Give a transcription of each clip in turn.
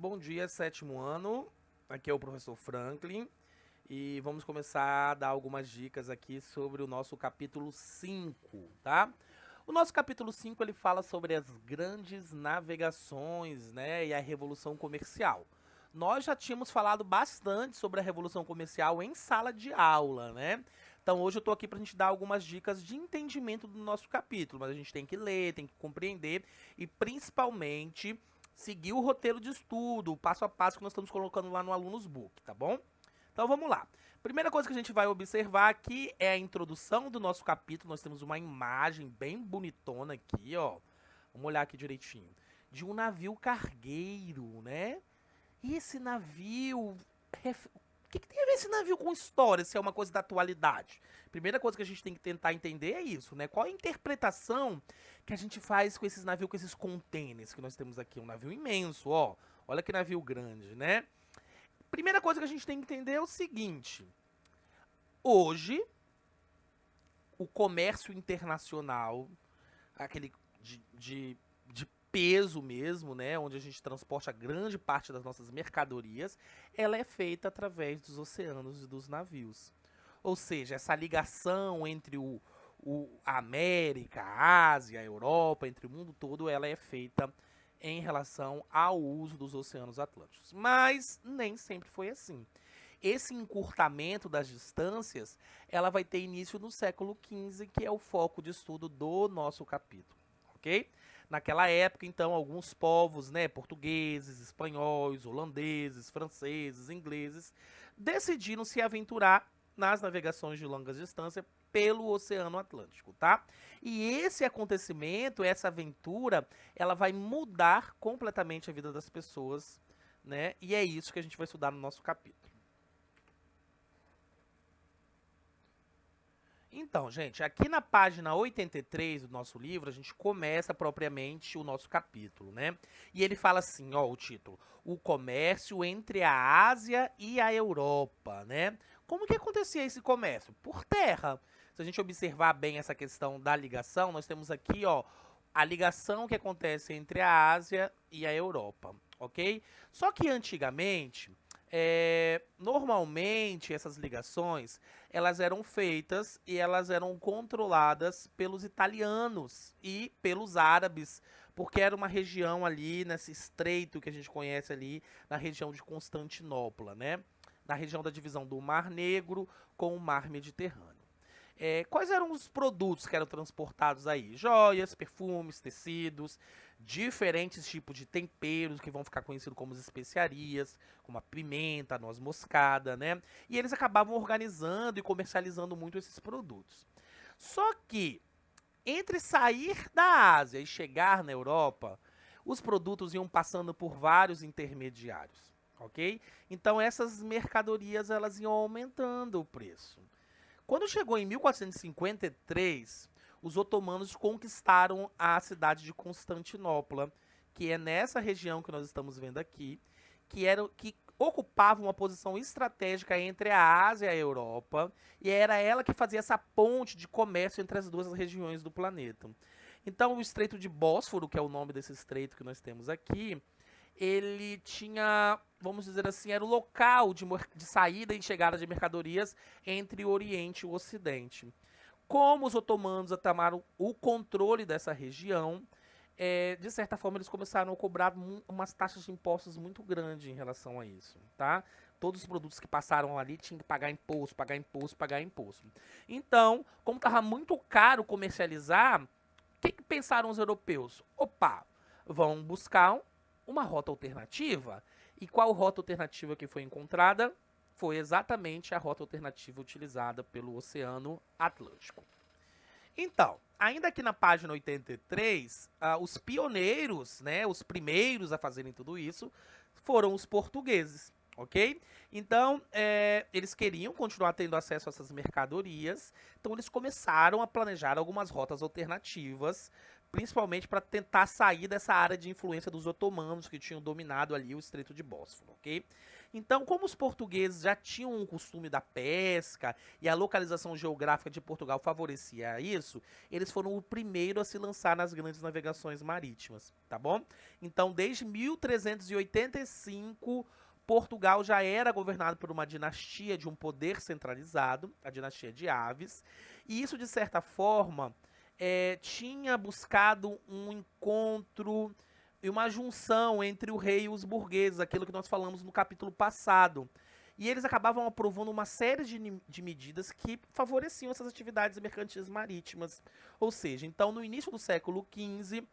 Bom dia, sétimo ano. Aqui é o professor Franklin e vamos começar a dar algumas dicas aqui sobre o nosso capítulo 5, tá? O nosso capítulo 5 ele fala sobre as grandes navegações, né, e a revolução comercial. Nós já tínhamos falado bastante sobre a revolução comercial em sala de aula, né? Então hoje eu tô aqui pra gente dar algumas dicas de entendimento do nosso capítulo, mas a gente tem que ler, tem que compreender e principalmente seguir o roteiro de estudo, o passo a passo que nós estamos colocando lá no Alunos Book, tá bom? Então vamos lá. Primeira coisa que a gente vai observar aqui é a introdução do nosso capítulo. Nós temos uma imagem bem bonitona aqui, ó. Vamos olhar aqui direitinho. De um navio cargueiro, né? E esse navio. O que tem a ver esse navio com história, se é uma coisa da atualidade? Primeira coisa que a gente tem que tentar entender é isso, né? Qual a interpretação que a gente faz com esses navios, com esses containers que nós temos aqui? Um navio imenso, ó. Olha que navio grande, né? Primeira coisa que a gente tem que entender é o seguinte: hoje, o comércio internacional, aquele de peso mesmo, né, onde a gente transporta grande parte das nossas mercadorias, ela é feita através dos oceanos e dos navios. Ou seja, essa ligação entre a América, a Ásia, a Europa, entre o mundo todo, ela é feita em relação ao uso dos oceanos atlânticos. Mas nem sempre foi assim. Esse encurtamento das distâncias, ela vai ter início no século XV, que é o foco de estudo do nosso capítulo, ok? Naquela época, então, alguns povos, né, portugueses, espanhóis, holandeses, franceses, ingleses, decidiram se aventurar nas navegações de longa distância pelo Oceano Atlântico, tá? E esse acontecimento, essa aventura, ela vai mudar completamente a vida das pessoas, né? E é isso que a gente vai estudar no nosso capítulo. Então, gente, aqui na página 83 do nosso livro, a gente começa propriamente o nosso capítulo, né? E ele fala assim, ó, o título: O comércio entre a Ásia e a Europa, né? Como que acontecia esse comércio? Por terra. Se a gente observar bem essa questão da ligação, nós temos aqui, ó, a ligação que acontece entre a Ásia e a Europa, ok? Só que antigamente, normalmente essas ligações elas eram feitas e elas eram controladas pelos italianos e pelos árabes, porque era uma região ali nesse estreito que a gente conhece ali, na região de Constantinopla, né? Na região da divisão do Mar Negro com o Mar Mediterrâneo. Quais eram os produtos que eram transportados aí? Joias, perfumes, tecidos, diferentes tipos de temperos que vão ficar conhecidos como as especiarias, como a pimenta, a noz moscada, né? E eles acabavam organizando e comercializando muito esses produtos. Só que entre sair da Ásia e chegar na Europa, os produtos iam passando por vários intermediários, ok? Então essas mercadorias elas iam aumentando o preço. Quando chegou em 1453, os otomanos conquistaram a cidade de Constantinopla, que é nessa região que nós estamos vendo aqui, que ocupava uma posição estratégica entre a Ásia e a Europa, e era ela que fazia essa ponte de comércio entre as duas regiões do planeta. Então, o Estreito de Bósforo, que é o nome desse estreito que nós temos aqui, ele tinha, vamos dizer assim, era o local de saída e chegada de mercadorias entre o Oriente e o Ocidente. Como os otomanos tomaram o controle dessa região, de certa forma eles começaram a cobrar umas taxas de impostos muito grandes em relação a isso, tá? Todos os produtos que passaram ali tinham que pagar imposto, pagar imposto, pagar imposto. Então, como estava muito caro comercializar, o que pensaram os europeus? Opa, vão buscar uma rota alternativa. E qual rota alternativa que foi encontrada? Foi exatamente a rota alternativa utilizada pelo Oceano Atlântico. Então, ainda aqui na página 83, os pioneiros, né, os primeiros a fazerem tudo isso, foram os portugueses, ok? Então, eles queriam continuar tendo acesso a essas mercadorias, então eles começaram a planejar algumas rotas alternativas, principalmente para tentar sair dessa área de influência dos otomanos que tinham dominado ali o Estreito de Bósforo, ok? Então, como os portugueses já tinham um costume da pesca e a localização geográfica de Portugal favorecia isso, eles foram o primeiro a se lançar nas grandes navegações marítimas, tá bom? Então, desde 1385, Portugal já era governado por uma dinastia de um poder centralizado, a dinastia de Aves, e isso, de certa forma, tinha buscado um encontro e uma junção entre o rei e os burgueses, aquilo que nós falamos no capítulo passado. E eles acabavam aprovando uma série de medidas que favoreciam essas atividades mercantis marítimas. Ou seja, então, no início do século XV,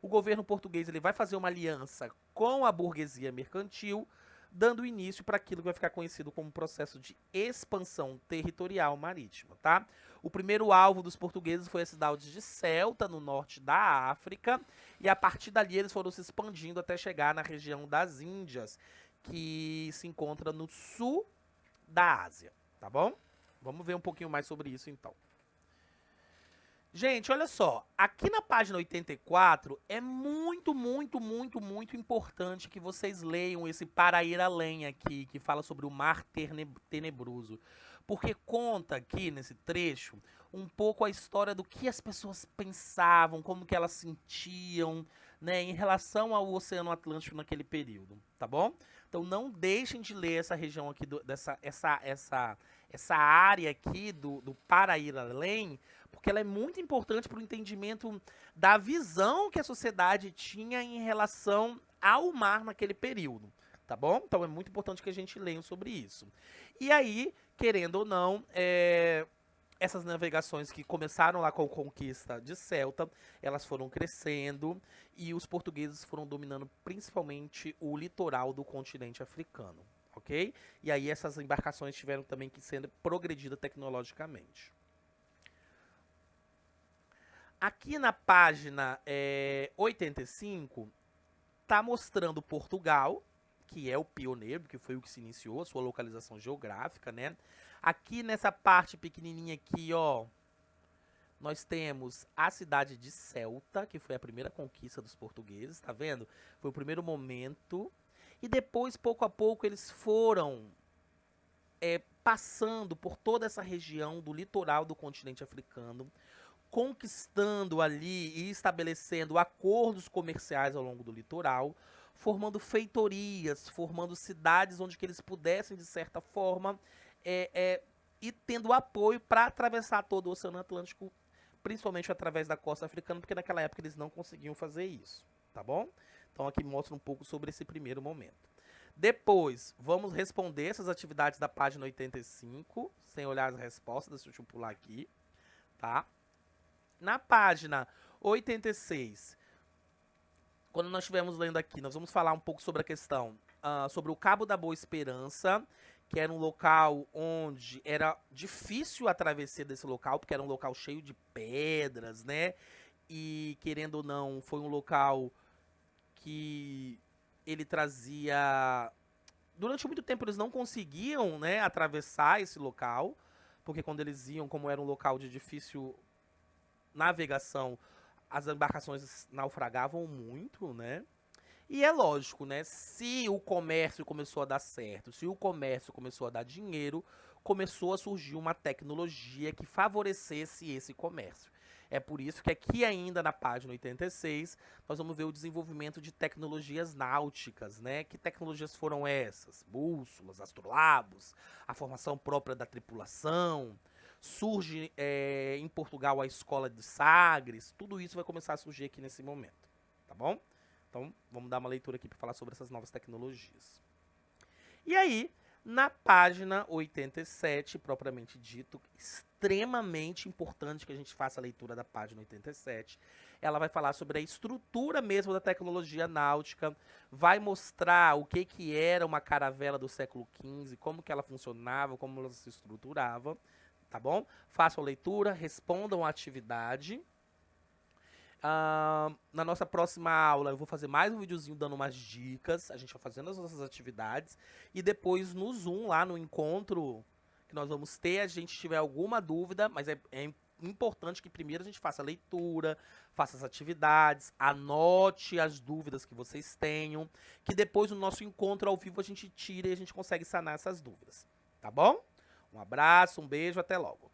o governo português ele vai fazer uma aliança com a burguesia mercantil, dando início para aquilo que vai ficar conhecido como processo de expansão territorial marítima, tá? O primeiro alvo dos portugueses foi a cidade de Ceuta, no norte da África, e a partir dali eles foram se expandindo até chegar na região das Índias, que se encontra no sul da Ásia, tá bom? Vamos ver um pouquinho mais sobre isso então. Gente, olha só, aqui na página 84 é muito importante que vocês leiam esse Para Ir Além aqui, que fala sobre o mar tenebroso. Porque conta aqui nesse trecho um pouco a história do que as pessoas pensavam, como que elas sentiam, né, em relação ao Oceano Atlântico naquele período, tá bom? Então não deixem de ler essa região aqui, essa área aqui do Para Ir Além, porque ela é muito importante para o entendimento da visão que a sociedade tinha em relação ao mar naquele período, tá bom? Então é muito importante que a gente leia sobre isso. E aí, querendo ou não, essas navegações que começaram lá com a conquista de Ceuta, elas foram crescendo e os portugueses foram dominando principalmente o litoral do continente africano, ok? E aí essas embarcações tiveram também que ser progredidas tecnologicamente. Aqui na página 85, está mostrando Portugal, que é o pioneiro, que foi o que se iniciou, a sua localização geográfica, né? Aqui nessa parte pequenininha aqui, ó, nós temos a cidade de Ceuta, que foi a primeira conquista dos portugueses, tá vendo? Foi o primeiro momento. E depois, pouco a pouco, eles foram passando por toda essa região do litoral do continente africano, conquistando ali e estabelecendo acordos comerciais ao longo do litoral, formando feitorias, formando cidades onde que eles pudessem, de certa forma, e tendo apoio para atravessar todo o Oceano Atlântico, principalmente através da costa africana, porque naquela época eles não conseguiam fazer isso, tá bom? Então aqui mostra um pouco sobre esse primeiro momento. Depois, vamos responder essas atividades da página 85, sem olhar as respostas, deixa eu pular aqui, tá? Na página 86, quando nós estivermos lendo aqui, nós vamos falar um pouco sobre a questão sobre o Cabo da Boa Esperança, que era um local onde era difícil a travessia desse local, porque era um local cheio de pedras, né? E, querendo ou não, foi um local que ele trazia... Durante muito tempo eles não conseguiam, né, atravessar esse local, porque quando eles iam, como era um local de difícil navegação, as embarcações naufragavam muito, né? E é lógico, né? Se o comércio começou a dar certo, se o comércio começou a dar dinheiro, começou a surgir uma tecnologia que favorecesse esse comércio. É por isso que aqui ainda na página 86, nós vamos ver o desenvolvimento de tecnologias náuticas, né? Que tecnologias foram essas? Bússolas, astrolabos, a formação própria da tripulação. Surge em Portugal a escola de Sagres, tudo isso vai começar a surgir aqui nesse momento, tá bom? Então, vamos dar uma leitura aqui para falar sobre essas novas tecnologias. E aí, na página 87, propriamente dito, extremamente importante que a gente faça a leitura da página 87, ela vai falar sobre a estrutura mesmo da tecnologia náutica, vai mostrar o que era uma caravela do século XV, como que ela funcionava, como ela se estruturava, tá bom? Façam a leitura, respondam a atividade. Na nossa próxima aula eu vou fazer mais um videozinho dando umas dicas, a gente vai fazendo as nossas atividades e depois no Zoom, lá no encontro que nós vamos ter, a gente tiver alguma dúvida, mas é importante que primeiro a gente faça a leitura, faça as atividades, anote as dúvidas que vocês tenham, que depois no nosso encontro ao vivo a gente tira e a gente consegue sanar essas dúvidas, tá bom? Um abraço, um beijo, até logo.